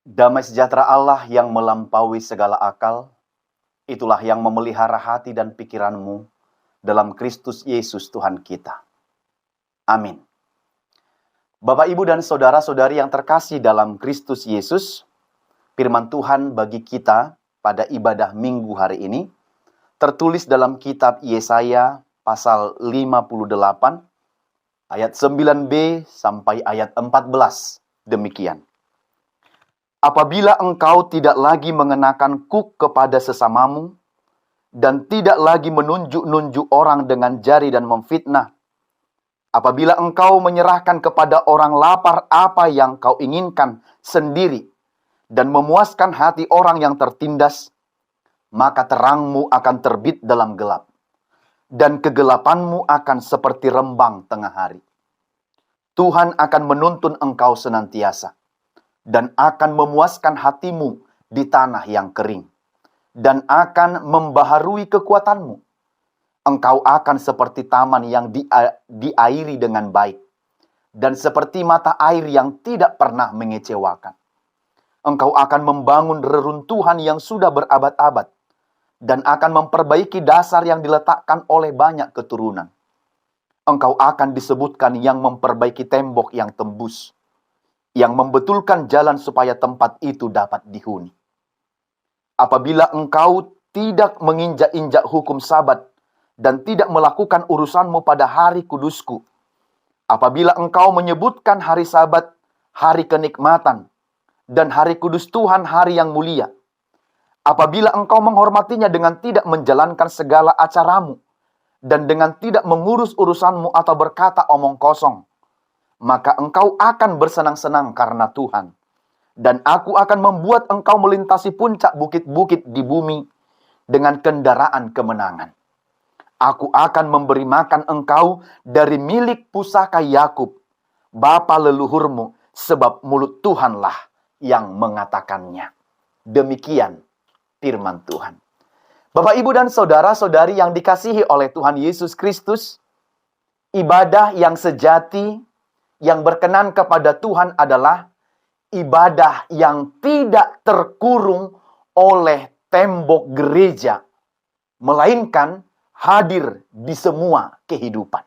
Damai sejahtera Allah yang melampaui segala akal, itulah yang memelihara hati dan pikiranmu dalam Kristus Yesus Tuhan kita. Amin. Bapak, Ibu, dan saudara-saudari yang terkasih dalam Kristus Yesus, firman Tuhan bagi kita pada ibadah minggu hari ini tertulis dalam kitab Yesaya pasal 58 ayat 9b sampai ayat 14. Demikian. Apabila engkau tidak lagi mengenakan kuk kepada sesamamu, dan tidak lagi menunjuk-nunjuk orang dengan jari dan memfitnah, apabila engkau menyerahkan kepada orang lapar apa yang kau inginkan sendiri, dan memuaskan hati orang yang tertindas, maka terangmu akan terbit dalam gelap, dan kegelapanmu akan seperti rembang tengah hari. Tuhan akan menuntun engkau senantiasa, dan akan memuaskan hatimu di tanah yang kering, dan akan membaharui kekuatanmu. Engkau akan seperti taman yang diairi dengan baik, dan seperti mata air yang tidak pernah mengecewakan. Engkau akan membangun reruntuhan yang sudah berabad-abad, dan akan memperbaiki dasar yang diletakkan oleh banyak keturunan. Engkau akan disebutkan yang memperbaiki tembok yang tembus, yang membetulkan jalan supaya tempat itu dapat dihuni. Apabila engkau tidak menginjak-injak hukum Sabat dan tidak melakukan urusanmu pada hari kudusku, apabila engkau menyebutkan hari Sabat hari kenikmatan dan hari kudus Tuhan hari yang mulia, apabila engkau menghormatinya dengan tidak menjalankan segala acaramu dan dengan tidak mengurus urusanmu atau berkata omong kosong, maka engkau akan bersenang-senang karena Tuhan. Dan aku akan membuat engkau melintasi puncak bukit-bukit di bumi dengan kendaraan kemenangan. Aku akan memberi makan engkau dari milik pusaka Yakub, bapa leluhurmu, sebab mulut Tuhanlah yang mengatakannya. Demikian firman Tuhan. Bapak, Ibu, dan saudara-saudari yang dikasihi oleh Tuhan Yesus Kristus, ibadah yang sejati yang berkenan kepada Tuhan adalah ibadah yang tidak terkurung oleh tembok gereja, melainkan hadir di semua kehidupan.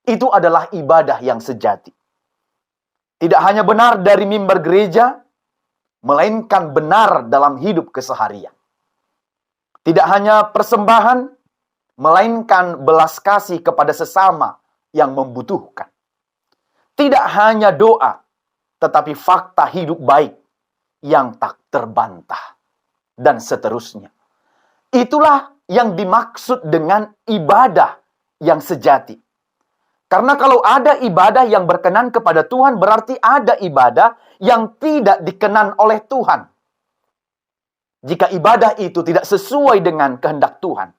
Itu adalah ibadah yang sejati. Tidak hanya benar dari mimbar gereja, melainkan benar dalam hidup keseharian. Tidak hanya persembahan, melainkan belas kasih kepada sesama yang membutuhkan. Tidak hanya doa, tetapi fakta hidup baik yang tak terbantah, dan seterusnya. Itulah yang dimaksud dengan ibadah yang sejati. Karena kalau ada ibadah yang berkenan kepada Tuhan, berarti ada ibadah yang tidak dikenan oleh Tuhan. Jika ibadah itu tidak sesuai dengan kehendak Tuhan,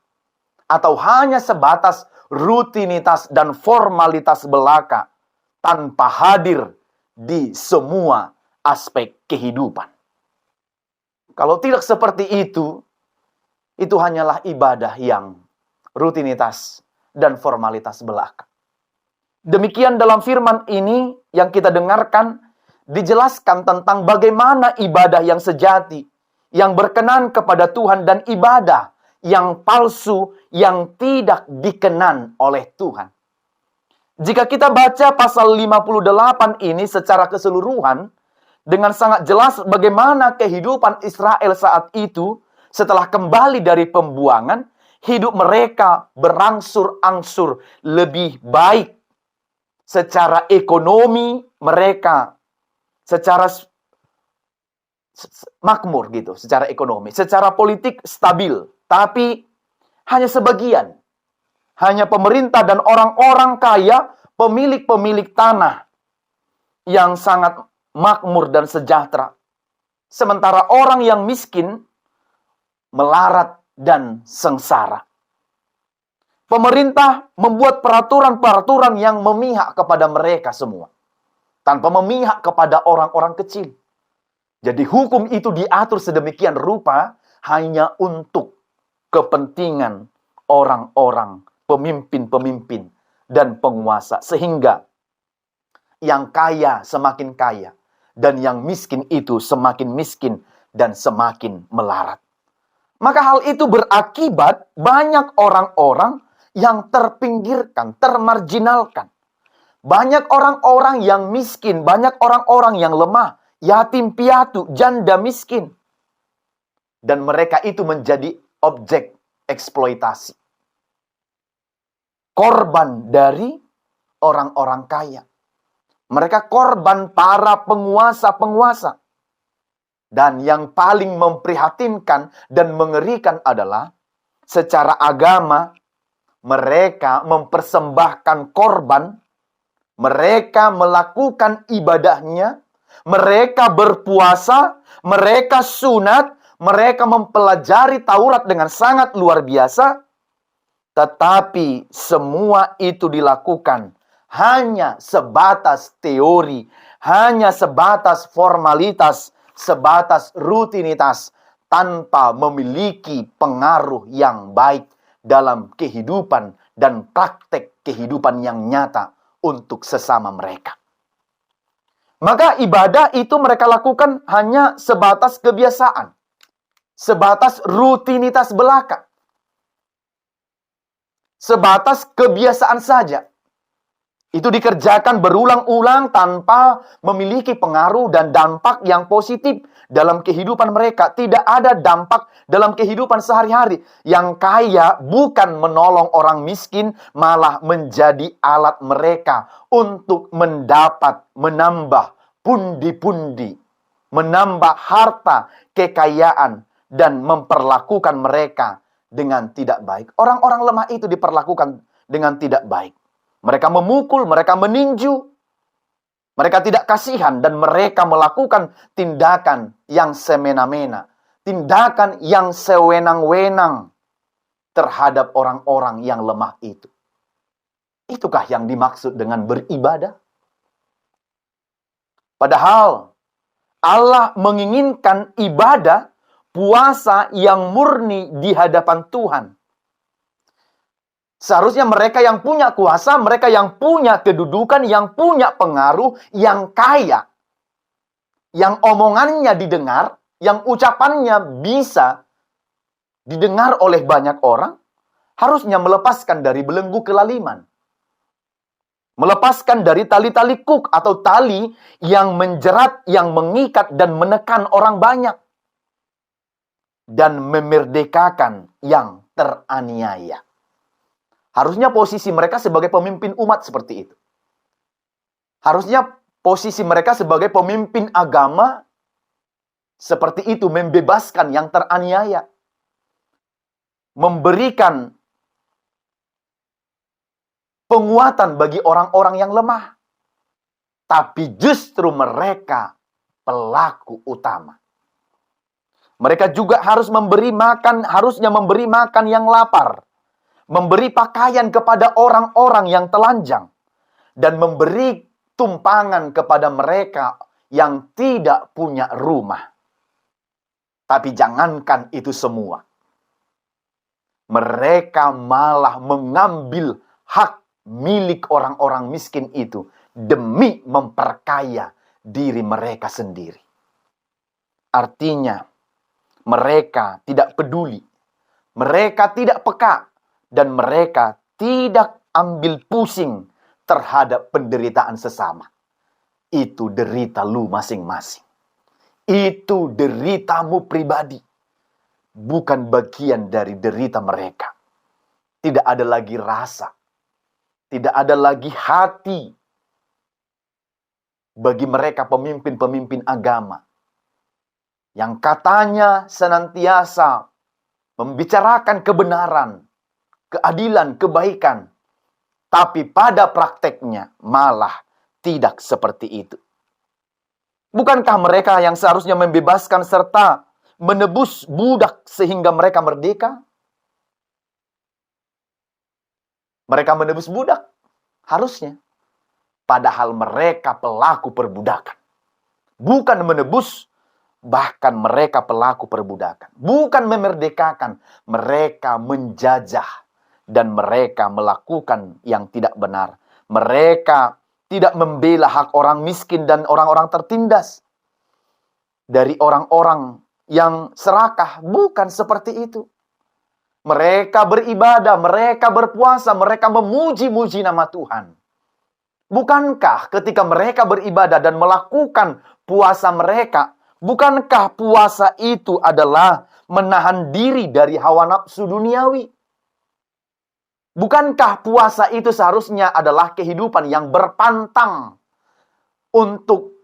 atau hanya sebatas rutinitas dan formalitas belaka, tanpa hadir di semua aspek kehidupan. Kalau tidak seperti itu hanyalah ibadah yang rutinitas dan formalitas belaka. Demikian dalam firman ini yang kita dengarkan, dijelaskan tentang bagaimana ibadah yang sejati, yang berkenan kepada Tuhan, dan ibadah yang palsu, yang tidak dikenan oleh Tuhan. Jika kita baca pasal 58 ini secara keseluruhan, dengan sangat jelas bagaimana kehidupan Israel saat itu, setelah kembali dari pembuangan, hidup mereka berangsur-angsur lebih baik. Secara ekonomi mereka, secara makmur gitu, secara ekonomi. Secara politik stabil, tapi hanya sebagian. Hanya pemerintah dan orang-orang kaya, pemilik-pemilik tanah yang sangat makmur dan sejahtera. Sementara orang yang miskin melarat dan sengsara. Pemerintah membuat peraturan-peraturan yang memihak kepada mereka semua, tanpa memihak kepada orang-orang kecil. Jadi hukum itu diatur sedemikian rupa hanya untuk kepentingan orang-orang pemimpin-pemimpin dan penguasa, sehingga yang kaya semakin kaya dan yang miskin itu semakin miskin dan semakin melarat. Maka hal itu berakibat banyak orang-orang yang terpinggirkan, termarginalkan. Banyak orang-orang yang miskin, banyak orang-orang yang lemah, yatim piatu, janda miskin. Dan mereka itu menjadi objek eksploitasi. Korban dari orang-orang kaya. Mereka korban para penguasa-penguasa. Dan yang paling memprihatinkan dan mengerikan adalah secara agama mereka mempersembahkan korban, mereka melakukan ibadahnya, mereka berpuasa, mereka sunat, mereka mempelajari Taurat dengan sangat luar biasa, tetapi semua itu dilakukan hanya sebatas teori, hanya sebatas formalitas, sebatas rutinitas, tanpa memiliki pengaruh yang baik dalam kehidupan dan praktek kehidupan yang nyata untuk sesama mereka. Maka ibadah itu mereka lakukan hanya sebatas kebiasaan, sebatas rutinitas belaka, sebatas kebiasaan saja. Itu dikerjakan berulang-ulang tanpa memiliki pengaruh dan dampak yang positif dalam kehidupan mereka. Tidak ada dampak dalam kehidupan sehari-hari. Yang kaya bukan menolong orang miskin, malah menjadi alat mereka untuk menambah pundi-pundi, menambah harta kekayaan, dan memperlakukan mereka dengan tidak baik. Orang-orang lemah itu diperlakukan dengan tidak baik. Mereka memukul, mereka meninju, mereka tidak kasihan, dan mereka melakukan tindakan yang semena-mena, tindakan yang sewenang-wenang terhadap orang-orang yang lemah itu. Itukah yang dimaksud dengan beribadah? Padahal Allah menginginkan ibadah, puasa yang murni di hadapan Tuhan. Seharusnya mereka yang punya kuasa, mereka yang punya kedudukan, yang punya pengaruh, yang kaya, yang omongannya didengar, yang ucapannya bisa didengar oleh banyak orang, harusnya melepaskan dari belenggu kelaliman. Melepaskan dari tali-tali kuk atau tali yang menjerat, yang mengikat dan menekan orang banyak. Dan memerdekakan yang teraniaya. Harusnya posisi mereka sebagai pemimpin umat seperti itu. Harusnya posisi mereka sebagai pemimpin agama seperti itu, membebaskan yang teraniaya. Memberikan penguatan bagi orang-orang yang lemah. Tapi justru mereka pelaku utama. Mereka juga harusnya memberi makan yang lapar. Memberi pakaian kepada orang-orang yang telanjang. Dan memberi tumpangan kepada mereka yang tidak punya rumah. Tapi jangankan itu semua. Mereka malah mengambil hak milik orang-orang miskin itu demi memperkaya diri mereka sendiri. Artinya, mereka tidak peduli. Mereka tidak peka. Dan mereka tidak ambil pusing terhadap penderitaan sesama. Itu derita lu masing-masing. Itu deritamu pribadi. Bukan bagian dari derita mereka. Tidak ada lagi rasa. Tidak ada lagi hati. Bagi mereka pemimpin-pemimpin agama. Yang katanya senantiasa membicarakan kebenaran, keadilan, kebaikan. Tapi pada prakteknya malah tidak seperti itu. Bukankah mereka yang seharusnya membebaskan serta menebus budak sehingga mereka merdeka? Mereka menebus budak, harusnya. Padahal mereka pelaku perbudakan. Bukan menebus, bahkan mereka pelaku perbudakan. Bukan memerdekakan, mereka menjajah. Dan mereka melakukan yang tidak benar. Mereka tidak membela hak orang miskin dan orang-orang tertindas. dari orang-orang yang serakah. Bukan seperti itu. Mereka beribadah, mereka berpuasa, mereka memuji-muji nama Tuhan. Bukankah ketika mereka beribadah dan melakukan puasa mereka, bukankah puasa itu adalah menahan diri dari hawa nafsu duniawi? Bukankah puasa itu seharusnya adalah kehidupan yang berpantang untuk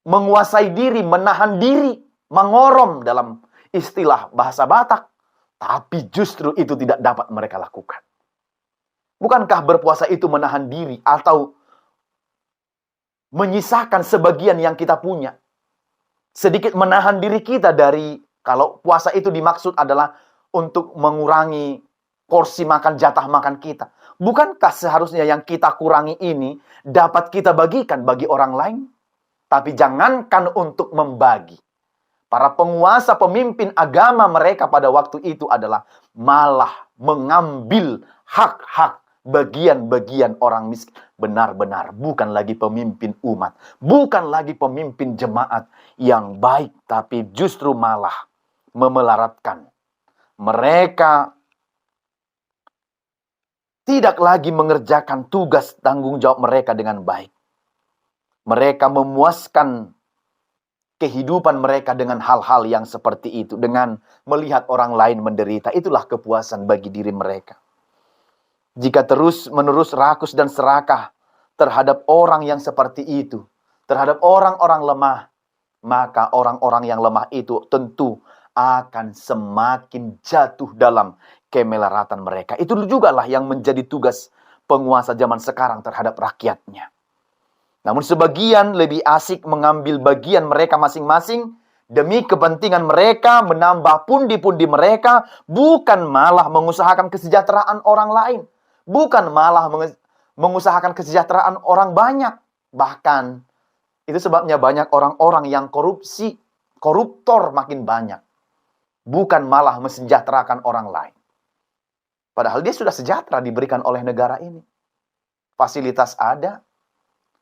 menguasai diri, menahan diri, mengorom dalam istilah bahasa Batak. Tapi justru itu tidak dapat mereka lakukan. Bukankah berpuasa itu menahan diri atau menyisakan sebagian yang kita punya? Sedikit menahan diri kita dari, kalau puasa itu dimaksud adalah untuk mengurangi porsi makan, jatah makan kita. Bukankah seharusnya yang kita kurangi ini dapat kita bagikan bagi orang lain? Tapi jangankan untuk membagi. Para penguasa, pemimpin agama mereka pada waktu itu adalah malah mengambil hak-hak bagian-bagian orang miskin. Benar-benar bukan lagi pemimpin umat, bukan lagi pemimpin jemaat yang baik, tapi justru malah memelaratkan. Mereka tidak lagi mengerjakan tugas tanggung jawab mereka dengan baik. Mereka memuaskan kehidupan mereka dengan hal-hal yang seperti itu, dengan melihat orang lain menderita. Itulah kepuasan bagi diri mereka. Jika terus-menerus rakus dan serakah terhadap orang yang seperti itu, terhadap orang-orang lemah, maka orang-orang yang lemah itu tentu akan semakin jatuh dalam kemelaratan mereka. Itu jugalah yang menjadi tugas penguasa zaman sekarang terhadap rakyatnya. Namun sebagian lebih asik mengambil bagian mereka masing-masing demi kepentingan mereka, menambah pundi-pundi mereka, bukan malah mengusahakan kesejahteraan orang lain, bukan malah mengusahakan kesejahteraan orang banyak. Bahkan itu sebabnya banyak orang-orang yang korupsi, koruptor makin banyak, bukan malah mensejahterakan orang lain. Padahal dia sudah sejahtera diberikan oleh negara ini. Fasilitas ada.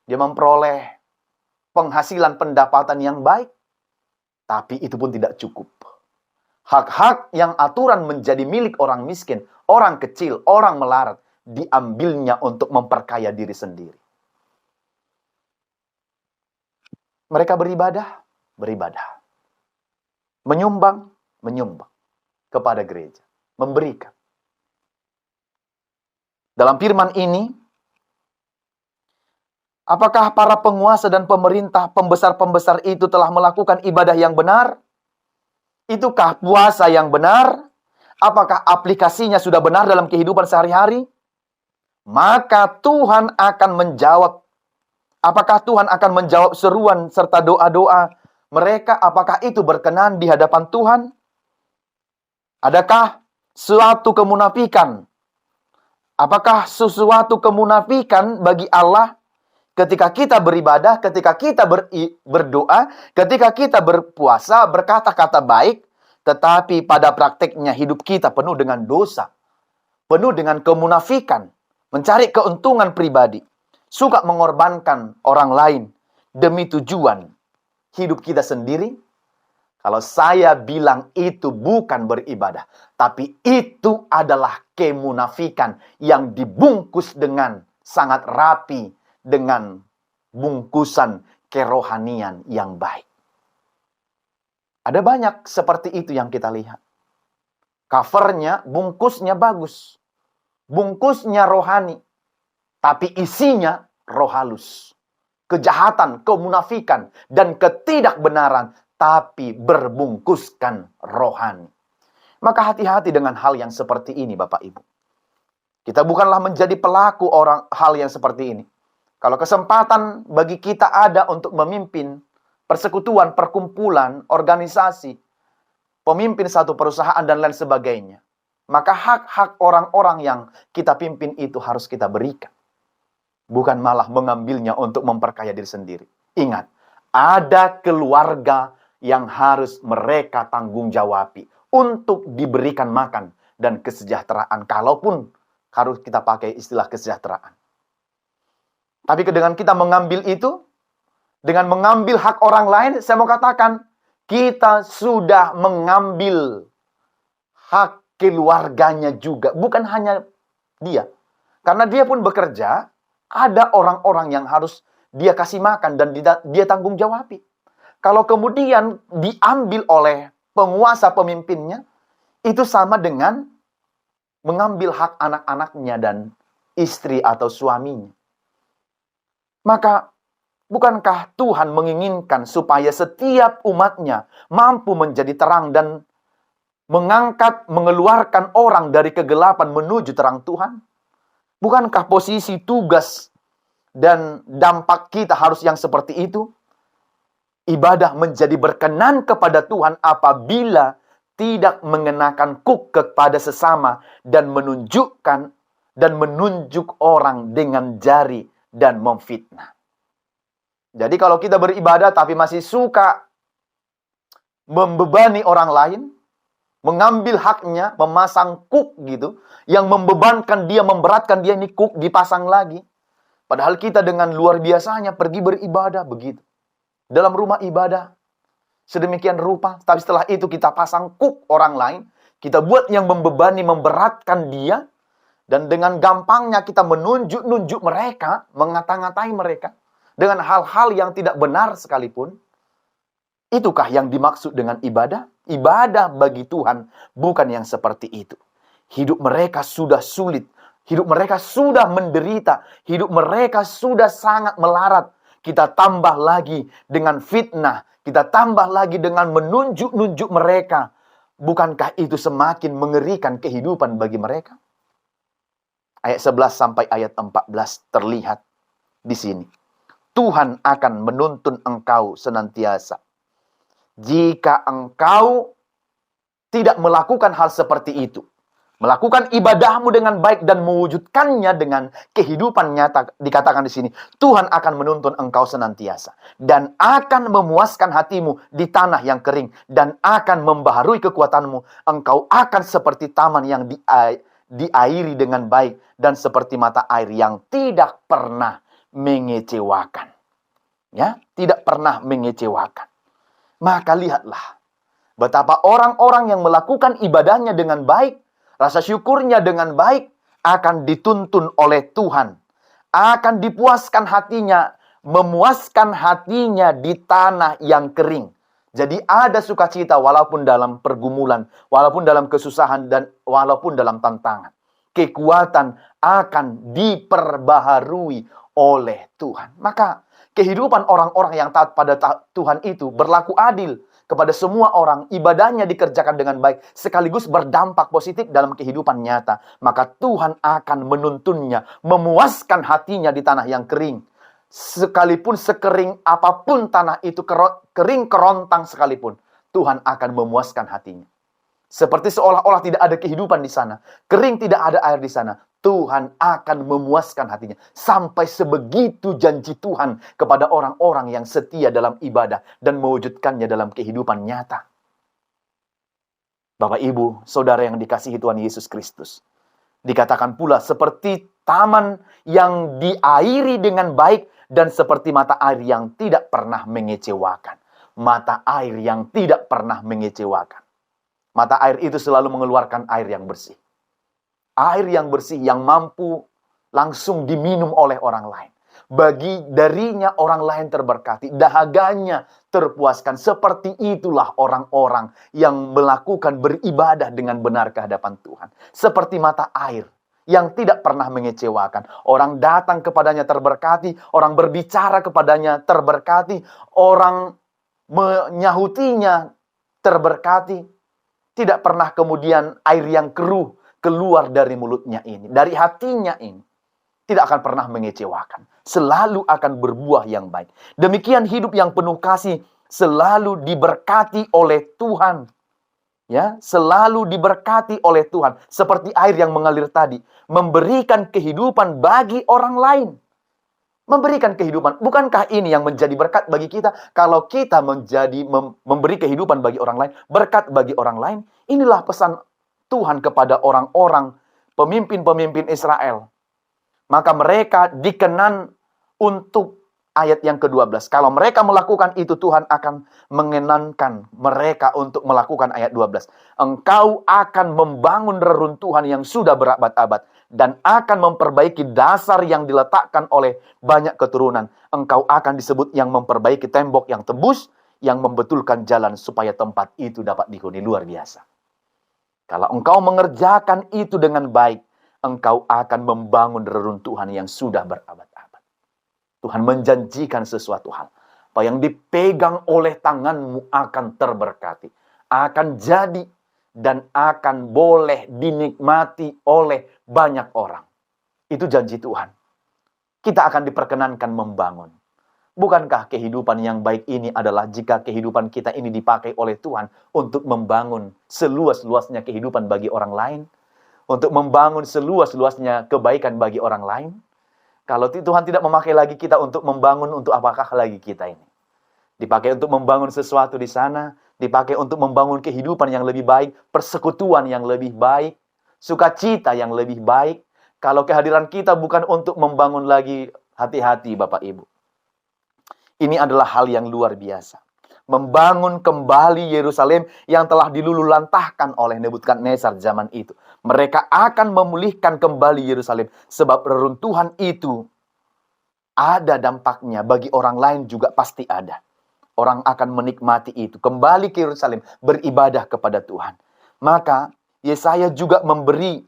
Dia memperoleh penghasilan pendapatan yang baik. Tapi itu pun tidak cukup. Hak-hak yang aturan menjadi milik orang miskin, orang kecil, orang melarat, diambilnya untuk memperkaya diri sendiri. Mereka beribadah, beribadah. Menyumbang, menyumbang kepada gereja. Memberikan. Dalam firman ini, apakah para penguasa dan pemerintah, pembesar-pembesar itu telah melakukan ibadah yang benar? Itukah puasa yang benar? Apakah aplikasinya sudah benar dalam kehidupan sehari-hari? Maka Tuhan akan menjawab. Apakah Tuhan akan menjawab seruan serta doa-doa mereka? Apakah itu berkenan di hadapan Tuhan? Adakah suatu kemunafikan? Apakah sesuatu kemunafikan bagi Allah ketika kita beribadah, ketika kita berdoa, ketika kita berpuasa, berkata-kata baik, tetapi pada prakteknya hidup kita penuh dengan dosa, penuh dengan kemunafikan, mencari keuntungan pribadi, suka mengorbankan orang lain demi tujuan hidup kita sendiri? Kalau saya bilang itu bukan beribadah, tapi itu adalah kemunafikan yang dibungkus dengan sangat rapi, dengan bungkusan kerohanian yang baik. Ada banyak seperti itu yang kita lihat. Covernya, bungkusnya bagus. Bungkusnya rohani. Tapi isinya roh halus. Kejahatan, kemunafikan, dan ketidakbenaran, tapi berbungkuskan rohani. Maka hati-hati dengan hal yang seperti ini, Bapak Ibu. Kita bukanlah menjadi pelaku hal yang seperti ini. Kalau kesempatan bagi kita ada untuk memimpin persekutuan, perkumpulan, organisasi, pemimpin satu perusahaan dan lain sebagainya, maka hak-hak orang-orang yang kita pimpin itu harus kita berikan. Bukan malah mengambilnya untuk memperkaya diri sendiri. Ingat, ada keluarga yang harus mereka tanggung jawabi untuk diberikan makan dan kesejahteraan. Kalaupun harus kita pakai istilah kesejahteraan. Tapi dengan kita mengambil itu, Dengan mengambil hak orang lain, saya mau katakan, kita sudah mengambil hak keluarganya juga. Bukan hanya dia. Karena dia pun bekerja, ada orang-orang yang harus dia kasih makan dan dia tanggung jawabi. Kalau kemudian diambil oleh penguasa pemimpinnya, itu sama dengan mengambil hak anak-anaknya dan istri atau suaminya. Maka, bukankah Tuhan menginginkan supaya setiap umatnya mampu menjadi terang dan mengangkat, mengeluarkan orang dari kegelapan menuju terang Tuhan? Bukankah posisi, tugas, dan dampak kita harus yang seperti itu? Ibadah menjadi berkenan kepada Tuhan apabila tidak mengenakan kuk kepada sesama dan menunjukkan dan menunjuk orang dengan jari dan memfitnah. Jadi kalau kita beribadah tapi masih suka membebani orang lain, mengambil haknya, memasang kuk gitu, yang membebankan dia, memberatkan dia, ini kuk dipasang lagi. Padahal kita dengan luar biasanya pergi beribadah begitu. Dalam rumah ibadah, sedemikian rupa. Tapi setelah itu kita pasang kuk orang lain, kita buat yang membebani, memberatkan dia, dan dengan gampangnya kita menunjuk-nunjuk mereka, mengata-ngatai mereka, dengan hal-hal yang tidak benar sekalipun. Itukah yang dimaksud dengan ibadah? Ibadah bagi Tuhan bukan yang seperti itu. Hidup mereka sudah sulit. Hidup mereka sudah menderita. Hidup mereka sudah sangat melarat. Kita tambah lagi dengan fitnah. Kita tambah lagi dengan menunjuk-nunjuk mereka. Bukankah itu semakin mengerikan kehidupan bagi mereka? Ayat 11 sampai ayat 14 terlihat di sini. Tuhan akan menuntun engkau senantiasa. Jika engkau tidak melakukan hal seperti itu, melakukan ibadahmu dengan baik dan mewujudkannya dengan kehidupan nyata, dikatakan di sini, Tuhan akan menuntun engkau senantiasa dan akan memuaskan hatimu di tanah yang kering dan akan membaharui kekuatanmu. Engkau akan seperti taman yang diairi dengan baik dan seperti mata air yang tidak pernah mengecewakan. Ya, tidak pernah mengecewakan. Maka lihatlah betapa orang-orang yang melakukan ibadahnya dengan baik, rasa syukurnya dengan baik, akan dituntun oleh Tuhan. Akan dipuaskan hatinya, memuaskan hatinya di tanah yang kering. Jadi ada sukacita walaupun dalam pergumulan, walaupun dalam kesusahan, dan walaupun dalam tantangan. Kekuatan akan diperbaharui oleh Tuhan. Maka kehidupan orang-orang yang taat pada Tuhan itu berlaku adil kepada semua orang. Ibadahnya dikerjakan dengan baik, sekaligus berdampak positif dalam kehidupan nyata. Maka Tuhan akan menuntunnya, memuaskan hatinya di tanah yang kering. Sekalipun sekering apapun tanah itu, kering kerontang sekalipun, Tuhan akan memuaskan hatinya. Seperti seolah-olah tidak ada kehidupan di sana, kering, tidak ada air di sana, Tuhan akan memuaskan hatinya. Sampai sebegitu janji Tuhan kepada orang-orang yang setia dalam ibadah dan mewujudkannya dalam kehidupan nyata. Bapak, Ibu, Saudara yang dikasihi Tuhan Yesus Kristus. Dikatakan pula seperti taman yang diairi dengan baik dan seperti mata air yang tidak pernah mengecewakan. Mata air yang tidak pernah mengecewakan. Mata air itu selalu mengeluarkan air yang bersih. Air yang bersih yang mampu langsung diminum oleh orang lain. Bagi darinya orang lain terberkati, dahaganya terpuaskan. Seperti itulah orang-orang yang melakukan beribadah dengan benar ke hadapan Tuhan. Seperti mata air yang tidak pernah mengecewakan. Orang datang kepadanya terberkati, orang berbicara kepadanya terberkati, orang menyahutinya terberkati. Tidak pernah kemudian air yang keruh keluar dari mulutnya ini, dari hatinya ini. Tidak akan pernah mengecewakan. Selalu akan berbuah yang baik. Demikian hidup yang penuh kasih selalu diberkati oleh Tuhan. Ya, selalu diberkati oleh Tuhan. Seperti air yang mengalir tadi. Memberikan kehidupan bagi orang lain. Memberikan kehidupan. Bukankah ini yang menjadi berkat bagi kita? Kalau kita memberi kehidupan bagi orang lain, berkat bagi orang lain. Inilah pesan Tuhan kepada orang-orang pemimpin-pemimpin Israel. Maka mereka dikenan untuk ayat yang ke-12. Kalau mereka melakukan itu, Tuhan akan mengenankan mereka untuk melakukan ayat 12. Engkau akan membangun reruntuhan yang sudah berabad-abad dan akan memperbaiki dasar yang diletakkan oleh banyak keturunan. Engkau akan disebut yang memperbaiki tembok yang tebus, yang membetulkan jalan supaya tempat itu dapat dihuni. Luar biasa. Kalau engkau mengerjakan itu dengan baik, engkau akan membangun reruntuhan yang sudah berabad-abad. Tuhan menjanjikan sesuatu hal. Apa yang dipegang oleh tanganmu akan terberkati. Akan jadi dan akan boleh dinikmati oleh banyak orang. Itu janji Tuhan. Kita akan diperkenankan membangun. Bukankah kehidupan yang baik ini adalah jika kehidupan kita ini dipakai oleh Tuhan untuk membangun seluas-luasnya kehidupan bagi orang lain? Untuk membangun seluas-luasnya kebaikan bagi orang lain? Kalau Tuhan tidak memakai lagi kita untuk membangun, untuk apakah lagi kita ini? Dipakai untuk membangun sesuatu di sana, dipakai untuk membangun kehidupan yang lebih baik, persekutuan yang lebih baik, sukacita yang lebih baik. Kalau kehadiran kita bukan untuk membangun lagi, hati-hati Bapak Ibu. Ini adalah hal yang luar biasa. Membangun kembali Yerusalem yang telah dilululantahkan oleh Nebukadnezar zaman itu. Mereka akan memulihkan kembali Yerusalem. Sebab reruntuhan itu ada dampaknya. Bagi orang lain juga pasti ada. Orang akan menikmati itu. Kembali ke Yerusalem, beribadah kepada Tuhan. Maka Yesaya juga memberi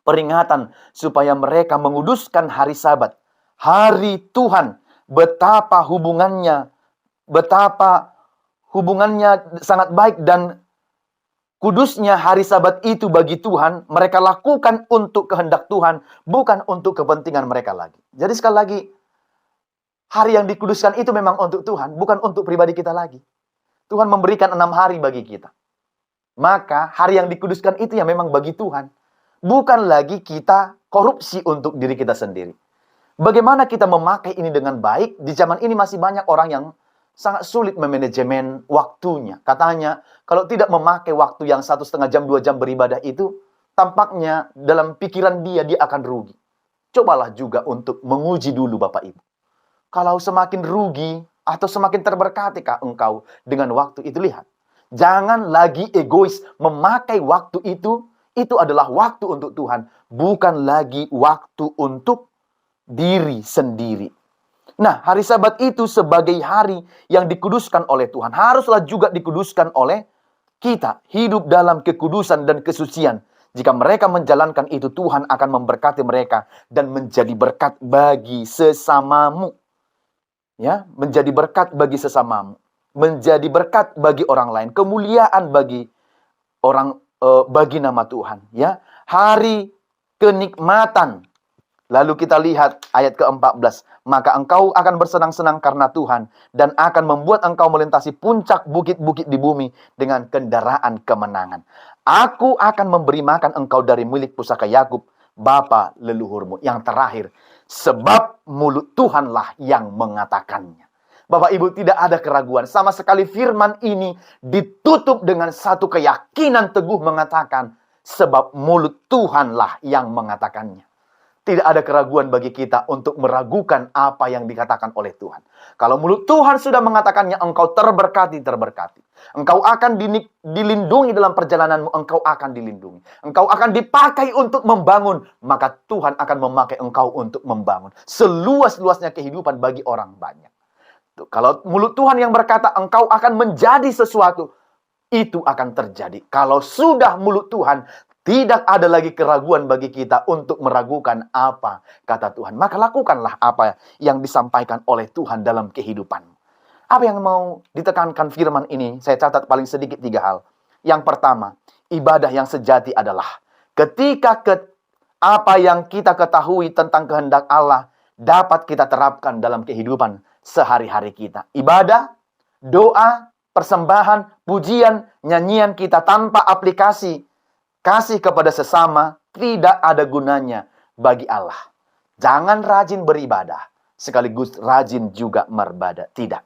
peringatan supaya mereka menguduskan hari Sabat. Hari Tuhan. Betapa hubungannya sangat baik dan kudusnya hari Sabat itu bagi Tuhan. Mereka lakukan untuk kehendak Tuhan, bukan untuk kepentingan mereka lagi. Jadi sekali lagi, hari yang dikuduskan itu memang untuk Tuhan, bukan untuk pribadi kita lagi. Tuhan memberikan 6 hari bagi kita. Maka hari yang dikuduskan itu yang memang bagi Tuhan. Bukan lagi kita korupsi untuk diri kita sendiri. Bagaimana kita memakai ini dengan baik? Di zaman ini masih banyak orang yang sangat sulit memanajemen waktunya. Katanya, kalau tidak memakai waktu yang 1,5 jam, 2 jam beribadah itu, tampaknya dalam pikiran dia akan rugi. Cobalah juga untuk menguji dulu Bapak Ibu. Kalau semakin rugi atau semakin terberkatikah engkau dengan waktu itu, lihat. Jangan lagi egois memakai waktu itu adalah waktu untuk Tuhan. Bukan lagi waktu untuk diri sendiri. Nah, hari Sabat itu sebagai hari yang dikuduskan oleh Tuhan. Haruslah juga dikuduskan oleh kita. Hidup dalam kekudusan dan kesucian. Jika mereka menjalankan itu, Tuhan akan memberkati mereka dan menjadi berkat bagi sesamamu. Ya, menjadi berkat bagi sesamamu. Menjadi berkat bagi orang lain. Kemuliaan bagi orang, bagi nama Tuhan. Ya, hari kenikmatan. Lalu kita lihat ayat ke-14. Maka engkau akan bersenang-senang karena Tuhan. Dan akan membuat engkau melintasi puncak bukit-bukit di bumi dengan kendaraan kemenangan. Aku akan memberi makan engkau dari milik pusaka Yakub, bapa leluhurmu. Yang terakhir, sebab mulut Tuhanlah yang mengatakannya. Bapak Ibu, tidak ada keraguan. Sama sekali firman ini ditutup dengan satu keyakinan teguh mengatakan, sebab mulut Tuhanlah yang mengatakannya. Tidak ada keraguan bagi kita untuk meragukan apa yang dikatakan oleh Tuhan. Kalau mulut Tuhan sudah mengatakannya, engkau terberkati. Engkau akan dilindungi dalam perjalananmu, engkau akan dilindungi. Engkau akan dipakai untuk membangun, maka Tuhan akan memakai engkau untuk membangun seluas-luasnya kehidupan bagi orang banyak. Kalau mulut Tuhan yang berkata, engkau akan menjadi sesuatu, itu akan terjadi. Kalau sudah mulut Tuhan, tidak ada lagi keraguan bagi kita untuk meragukan apa kata Tuhan. Maka lakukanlah apa yang disampaikan oleh Tuhan dalam kehidupanmu. Apa yang mau ditekankan firman ini? Saya catat paling sedikit 3 hal. Yang pertama, ibadah yang sejati adalah ketika apa yang kita ketahui tentang kehendak Allah dapat kita terapkan dalam kehidupan sehari-hari kita. Ibadah, doa, persembahan, pujian, nyanyian kita tanpa aplikasi kasih kepada sesama tidak ada gunanya bagi Allah. Jangan rajin beribadah, sekaligus rajin juga beribadah. Tidak.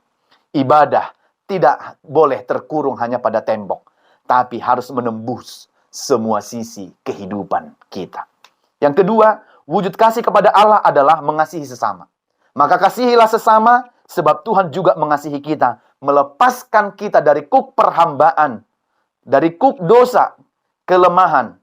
Ibadah tidak boleh terkurung hanya pada tembok, tapi harus menembus semua sisi kehidupan kita. Yang kedua, wujud kasih kepada Allah adalah mengasihi sesama. Maka kasihilah sesama, sebab Tuhan juga mengasihi kita, melepaskan kita dari kuk perhambaan, dari kuk dosa, kelemahan,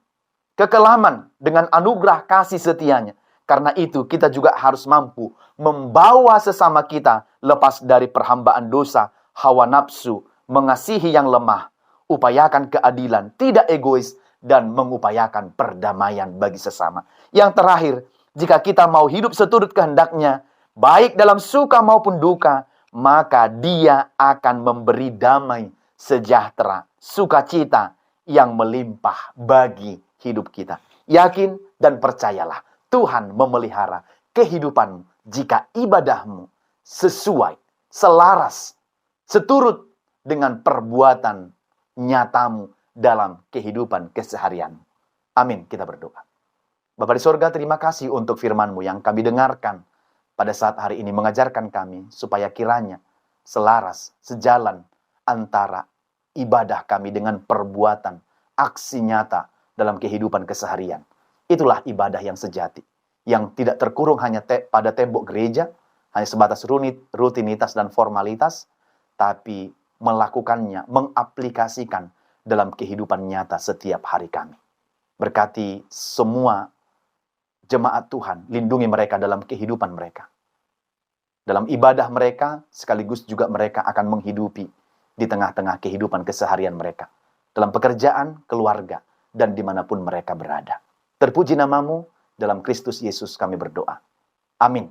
kekelaman dengan anugerah kasih setianya. Karena itu kita juga harus mampu membawa sesama kita lepas dari perhambaan dosa, hawa nafsu, mengasihi yang lemah, upayakan keadilan, tidak egois, dan mengupayakan perdamaian bagi sesama. Yang terakhir, jika kita mau hidup seturut kehendaknya, baik dalam suka maupun duka, maka Dia akan memberi damai, sejahtera, sukacita yang melimpah bagi hidup kita. Yakin dan percayalah, Tuhan memelihara kehidupanmu jika ibadahmu sesuai, selaras, seturut dengan perbuatan nyatamu dalam kehidupan keseharian. Amin, kita berdoa. Bapa di sorga, terima kasih untuk firman-Mu yang kami dengarkan pada saat hari ini, mengajarkan kami supaya kiranya selaras, sejalan antara ibadah kami dengan perbuatan, aksi nyata dalam kehidupan keseharian. Itulah ibadah yang sejati, yang tidak terkurung hanya pada tembok gereja, hanya sebatas rutinitas dan formalitas, tapi melakukannya, mengaplikasikan dalam kehidupan nyata setiap hari kami. Berkati semua jemaat Tuhan, lindungi mereka dalam kehidupan mereka. Dalam ibadah mereka, sekaligus juga mereka akan menghidupi di tengah-tengah kehidupan keseharian mereka. Dalam pekerjaan, keluarga, dan dimanapun mereka berada. Terpuji namamu, dalam Kristus Yesus kami berdoa. Amin.